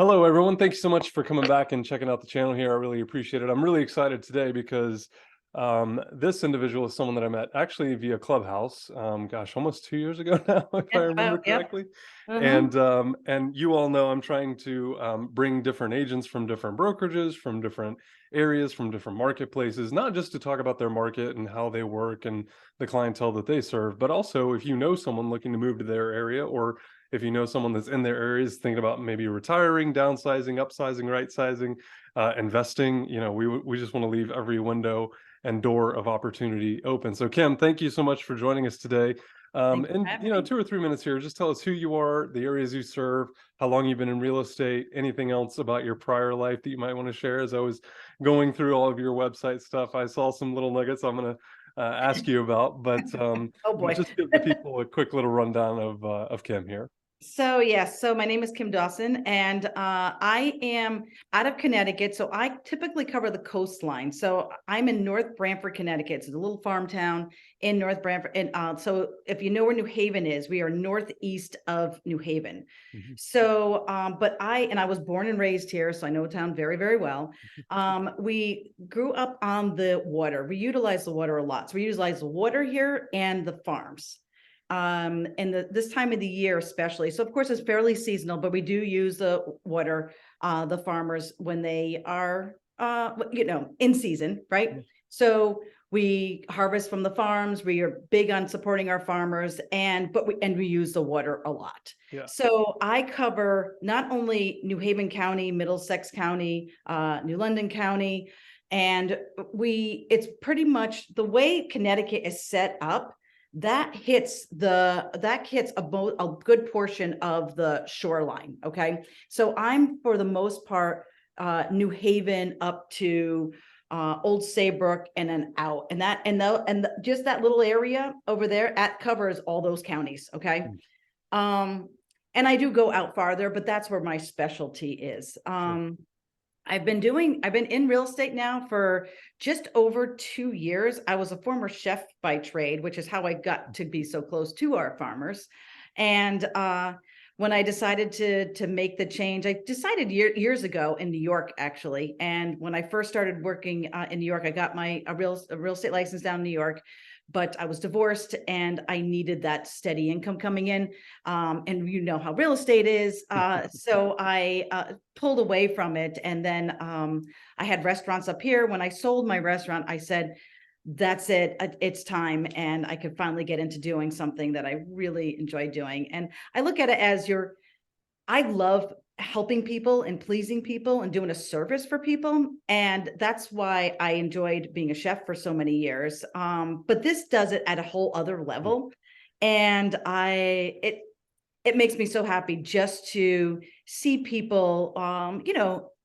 Hello, everyone. Thank you so much for coming back and checking out the channel here. I really appreciate it. I'm really excited today because this individual is someone that I met actually via Clubhouse. Gosh, almost 2 years ago now, if I Yep, remember about yep. correctly. Mhm. And you all know I'm trying to bring different agents from different brokerages, from different areas, from different marketplaces, not just to talk about their market and how they work and the clientele that they serve, but also if you know someone looking to move to their area, or if you know someone that's in their areas thinking about maybe retiring, downsizing, upsizing, right sizing, investing, we just want to leave every window and door of opportunity open. So Kim, thank you so much for joining us today. Thanks for And having me. 2 or 3 minutes here, just tell us who you are, the areas you serve, how long you've been in real estate, anything else about your prior life that you might want to share. As I was going through all of your website stuff, I saw some little nuggets I'm going to ask you about, Oh, but boy. just give the people a quick little rundown of Kim here. So, yes, so my name is Kim Dawson, and I am out of Connecticut. So I typically cover the coastline. So I'm in North Branford, Connecticut. It's a little farm town in North Branford. And so if you know where New Haven is, we are northeast of New Haven. Mhm. So, but I was born and raised here, so I know the town very, very well. We grew up on the water. We utilize the water a lot. So we utilize the water here and the farms and this time of the year especially. So of course it's fairly seasonal, but we do use the water, the farmers when they are in season, right? So we harvest from the farms. We are big on supporting our farmers, and we use the water a lot. Yeah. So I cover not only New Haven County, Middlesex County, New London County, and it's pretty much the way Connecticut is set up that hits a good portion of the shoreline. Okay, so I'm for the most part New Haven up to Old Saybrook and then out, just that little area over there at covers all those counties. Okay, Mm. and I do go out farther, but that's where my specialty is. Sure. I've been in real estate now for just over 2 years. I was a former chef by trade, which is how I got to be so close to our farmers. And when I decided to make the change, I decided years ago in New York, actually. And when I first started working in New York, I got a real estate license down in New York, but I was divorced and I needed that steady income coming in. And you know how real estate is. So I pulled away from it. And then I had restaurants up here. When I sold my restaurant, I said, that's it. It's time. And I could finally get into doing something that I really enjoy doing. And I look at it as I love helping people and pleasing people and doing a service for people. And that's why I enjoyed being a chef for so many years. But this does it at a whole other level. And it makes me so happy just to see people,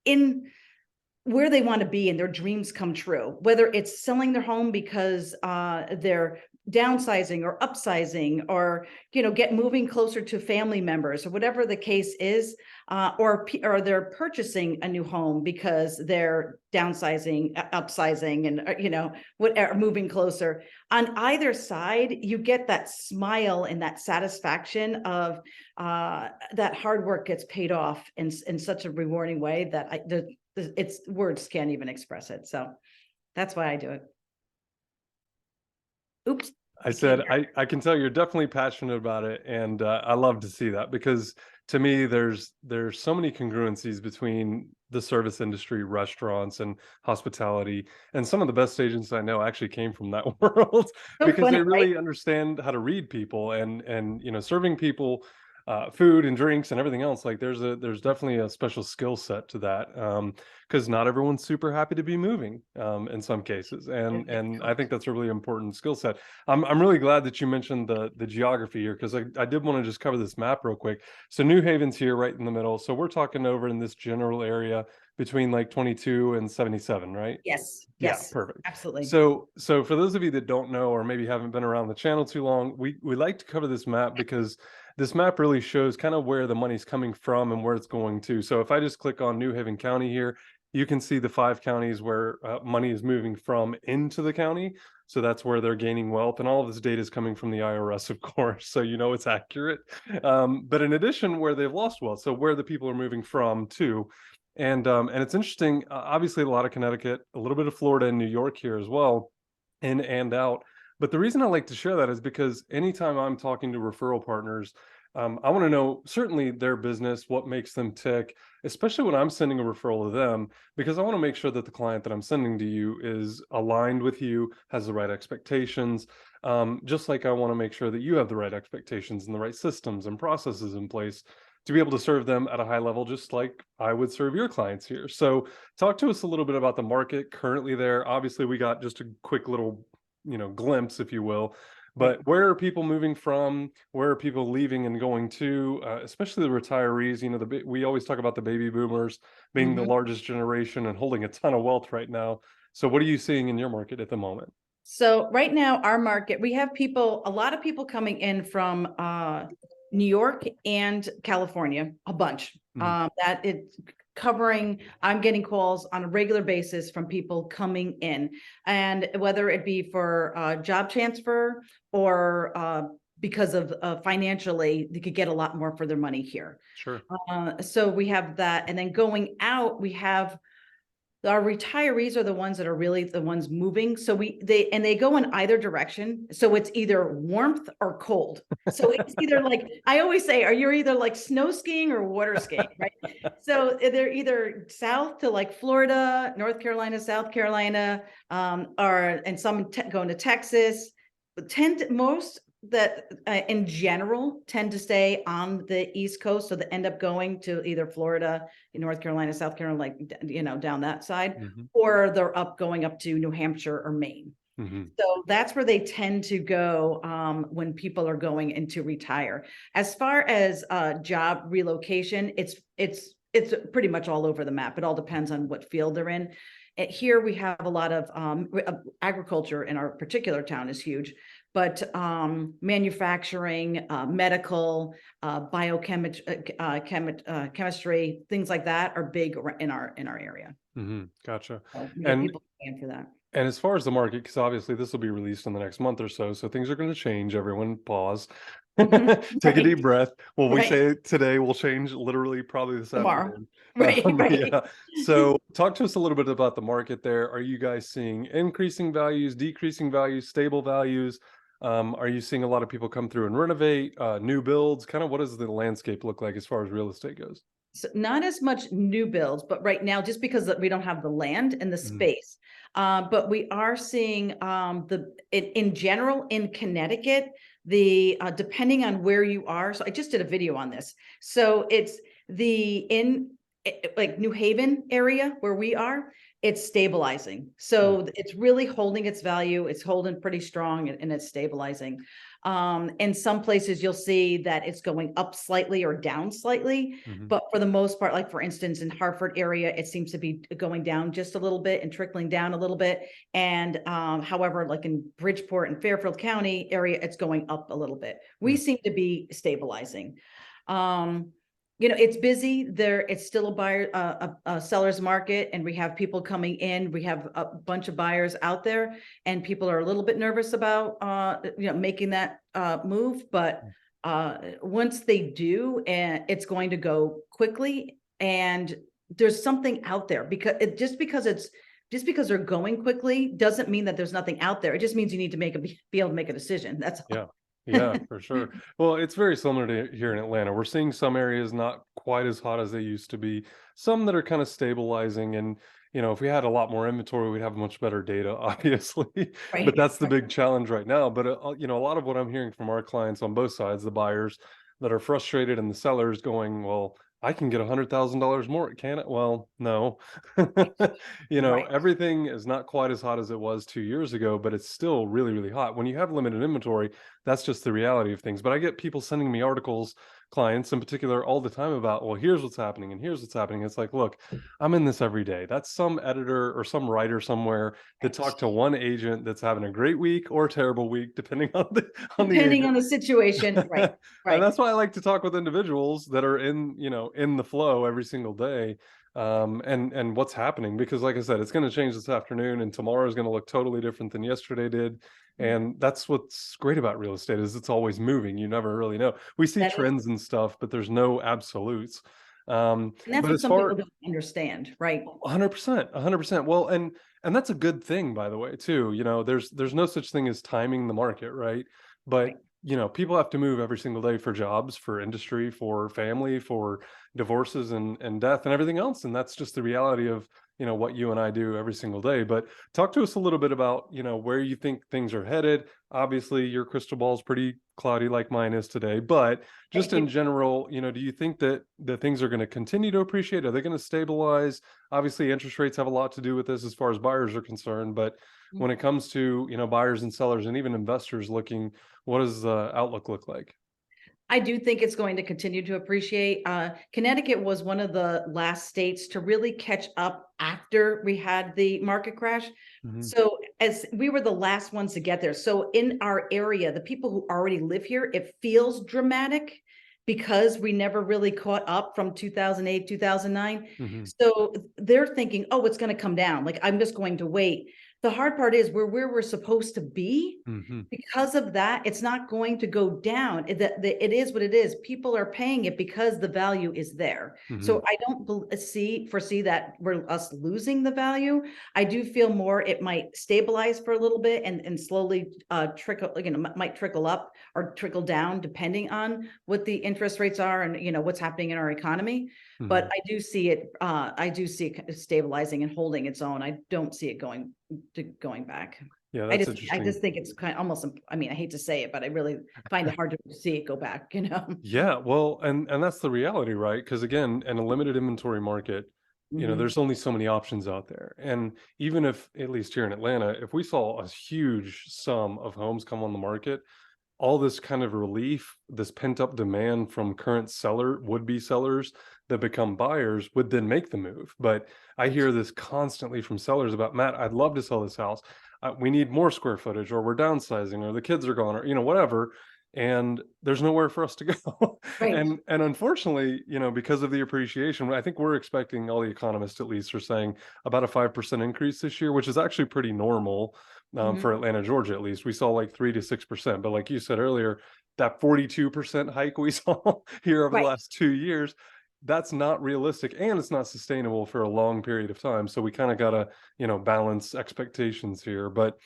in where they want to be and their dreams come true, whether it's selling their home because they're downsizing or upsizing, or get moving closer to family members, or whatever the case is, or they're purchasing a new home because they're downsizing, upsizing, and whatever, moving closer. On either side, you get that smile and that satisfaction of that hard work gets paid off in such a rewarding way that it's words can't even express it. So that's why I do it. Oops, I you can't said, hear. I can tell you're definitely passionate about it, and I love to see that because to me, there's so many congruencies between the service industry, restaurants, and hospitality, and some of the best agents I know actually came from that world So because they funny, right? really understand how to read people and serving people food and drinks and everything else. Like there's definitely a special skill set to that, because not everyone's super happy to be moving in some cases, and I think that's a really important skill set. I'm really glad that you mentioned the geography here, because I did want to just cover this map real quick. So New Haven's here right in the middle. So we're talking over in this general area between like 22 and 77, right? Yes, Yeah, yes, perfect. absolutely. So for those of you that don't know, or maybe haven't been around the channel too long, we like to cover this map because this map really shows kind of where the money's coming from and where it's going to. So if I just click on New Haven County here, you can see the 5 counties where money is moving from into the county. So that's where they're gaining wealth. And all of this data is coming from the IRS, of course. So you know it's accurate. But in addition, where they've lost wealth, so where the people are moving from to. And it's interesting, obviously a lot of Connecticut, a little bit of Florida and New York here as well, in and out. But the reason I like to share that is because anytime I'm talking to referral partners, I want to know certainly their business, what makes them tick, especially when I'm sending a referral to them, because I want to make sure that the client that I'm sending to you is aligned with you, has the right expectations. Just like I want to make sure that you have the right expectations and the right systems and processes in place to be able to serve them at a high level, just like I would serve your clients here. So, talk to us a little bit about the market currently there. Obviously, we got just a quick little, glimpse, if you will. Right. But where are people moving from? Where are people leaving and going to? Especially the retirees. We always talk about the baby boomers being the Mhm. largest generation and holding a ton of wealth right now. So, what are you seeing in your market at the moment? So right now, our market, we have a lot of people coming in from New York and California, a bunch. Mhm. That it's covering, I'm getting calls on a regular basis from people coming in, and whether it be for job transfer or because of financially, they could get a lot more for their money here. Sure. So we have that, and then going out, we have our retirees are the ones that are really the ones moving. So they go in either direction. So it's either warmth or cold. So it's either like, I always say, are you either like snow skiing or water skiing, right? So they're either south to like Florida, North Carolina, South Carolina, and some going to Texas. Most that in general tend to stay on the East Coast, so they end up going to either Florida, North Carolina, South Carolina, like down that side, Hmm. or they're going up to New Hampshire or Maine. Hmm. So that's where they tend to go when people are going into retire. As far as job relocation, it's pretty much all over the map. It all depends on what field they're in. Here we have a lot of agriculture in our particular town is huge, but manufacturing, medical, chemistry, things like that are big in our area. Hmm. Gotcha. So we get And people paying for that. And as far as the market, because obviously this will be released in the next month or so, so things are going to change. Everyone pause. Take a Right, deep breath. Well, we right. say it today will change literally probably this Tomorrow. afternoon. Right, right. Yeah. So talk to us a little bit about the market there. Are you guys seeing increasing values, decreasing values, stable values? Are you seeing a lot of people come through and renovate, new builds? Kind of what does the landscape look like as far as real estate goes? So not as much new builds, but right now, just because we don't have the land and the Mhm. space. But we are seeing in general in Connecticut, the depending on where you are. So I just did a video on this. So it's like New Haven area where we are, it's stabilizing. Mm. So it's really holding its value. It's holding pretty strong and it's stabilizing. In some places you'll see that it's going up slightly or down slightly, Mhm. but for the most part, like for instance, in Hartford area, it seems to be going down just a little bit and trickling down a little bit. And however, like in Bridgeport and Fairfield County area, it's going up a little bit. We Mm. seem to be stabilizing. Um, it's busy there. It's still a seller's market, and we have people coming in. We have a bunch of buyers out there, and people are a little bit nervous about making that move. But once they do, and it's going to go quickly, and there's something out there because just because they're going quickly doesn't mean that there's nothing out there. It just means you need to be able to make a decision. That's Yeah. all. Yeah, for sure. Well, it's very similar to here in Atlanta. We're seeing some areas not quite as hot as they used to be, some that are kind of stabilizing. And, if we had a lot more inventory, we'd have much better data, obviously. But Right. that's the big challenge right now. But, a lot of what I'm hearing from our clients on both sides, the buyers that are frustrated and the sellers going, well, I can get $100,000 more, can it? Well, no. Right. Everything is not quite as hot as it was 2 years ago, but it's still really, really hot. When you have limited inventory, that's just the reality of things. But I get people sending me articles, clients in particular, all the time about, well, here's what's happening and here's what's happening. It's like, look, I'm in this every day. That's some editor or some writer somewhere that talked to one agent that's having a great week or a terrible week, depending on the Depending on agent. the situation. Right. And Right. that's why I like to talk with individuals that are in the flow every single day. and what's happening, because like I said, it's going to change this afternoon, and tomorrow is going to look totally different than yesterday did. Mm. And that's what's great about real estate, is it's always moving. You never really know. We see That is, trends and stuff, but there's no absolutes. and that's But what as some people far don't understand, right? 100%, 100%. Well, and that's a good thing, by the way, too. There's no such thing as timing the market, right? But Right. people have to move every single day for jobs, for industry, for family, for divorces and death and everything else. And that's just the reality of what you and I do every single day. But talk to us a little bit about where you think things are headed. Obviously, your crystal ball is pretty cloudy like mine is today, but just Thank in you. general, do you think that things are going to continue to appreciate? Are they going to stabilize? Obviously, interest rates have a lot to do with this as far as buyers are concerned, but Mm. when it comes to, buyers and sellers and even investors looking, what does the outlook look like? I do think it's going to continue to appreciate. Connecticut was one of the last states to really catch up after we had the market crash. Mhm, So, as we were the last ones to get there. So, in our area, the people who already live here, it feels dramatic because we never really caught up from 2008, 2009. mhm, So, they're thinking, oh, it's going to come down. Like, I'm just going to wait. The hard part is where we're supposed to be, mhm, because of that, it's not going to go down. It is what it is. People are paying it because the value is there. mhm, So I don't foresee that we're us losing the value. I do feel more it might stabilize for a little bit and slowly trickle, might trickle up or trickle down depending on what the interest rates are and what's happening in our economy. But mhm. I do see it stabilizing and holding its own. I don't see it going back. Yeah, I that's just I interesting. just think it's kind of almost, I mean, I hate to say it, but I really find it hard to see it go back. Yeah, well, and that's the reality, right? Because again, in a limited inventory market, Mhm. there's only so many options out there. And even if, at least here in Atlanta, if we saw a huge sum of homes come on the market, all this kind of relief, this pent up demand from current would-be sellers that become buyers would then make the move. But I hear this constantly from sellers about, Matt, I'd love to sell this house. We need more square footage, or we're downsizing, or the kids are gone, or whatever. And there's nowhere for us to go. Right. And unfortunately, because of the appreciation, I think we're expecting, all the economists at least are saying, about a 5% increase this year, which is actually pretty normal Mhm. for Atlanta, Georgia, at least. We saw like 3 to 6%. But like you said earlier, that 42% hike we saw here over the Right. last 2 years, that's not realistic, and it's not sustainable for a long period of time. So we kind of got to, balance expectations here. But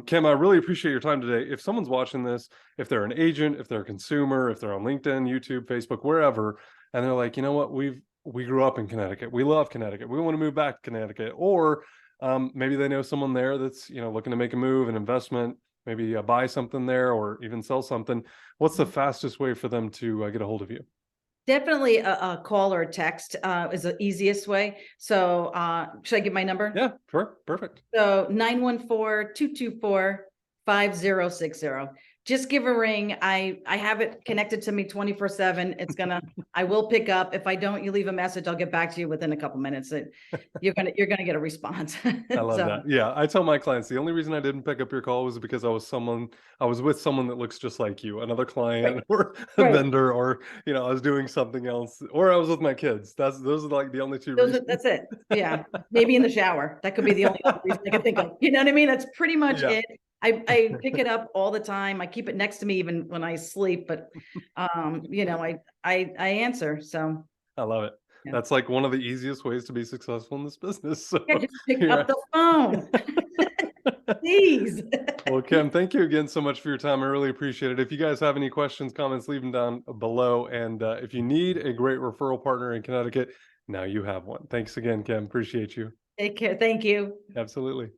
Kim, I really appreciate your time today. If someone's watching this, if they're an agent, if they're a consumer, if they're on LinkedIn, YouTube, Facebook, wherever, and they're like, you know what, we grew up in Connecticut, we love Connecticut, we want to move back to Connecticut, or maybe they know someone there that's looking to make a move, an investment, maybe buy something there, or even sell something. What's the Mhm. fastest way for them to get a hold of you? Definitely a call or a text is the easiest way. So should I give my number? Yeah, sure, perfect. So 914-224-5060. Just give a ring. I have it connected to me 24/7. I will pick up. If I don't, you leave a message, I'll get back to you within a couple minutes. You're gonna get a response. I love So that. Yeah, I tell my clients the only reason I didn't pick up your call was because I was with someone that looks just like you, another right, client or a right. vendor, or I was doing something else, or I was with my kids. Those are like the only two reasons. That's it. Yeah. Maybe in the shower. That could be the only other reason I could think of. You know what I mean? That's pretty much Yeah. it. I pick it up all the time. I keep it next to me even when I sleep, but I answer. So I love it. yeah. That's like one of the easiest ways to be successful in this business. So Yeah, just pick here up the phone. Please. well, Kim, thank you again so much for your time. I really appreciate it. If you guys have any questions, comments, leave them down below. And if you need a great referral partner in Connecticut, now you have one. Thanks again, Kim. Appreciate you. Take care. Thank you. Absolutely.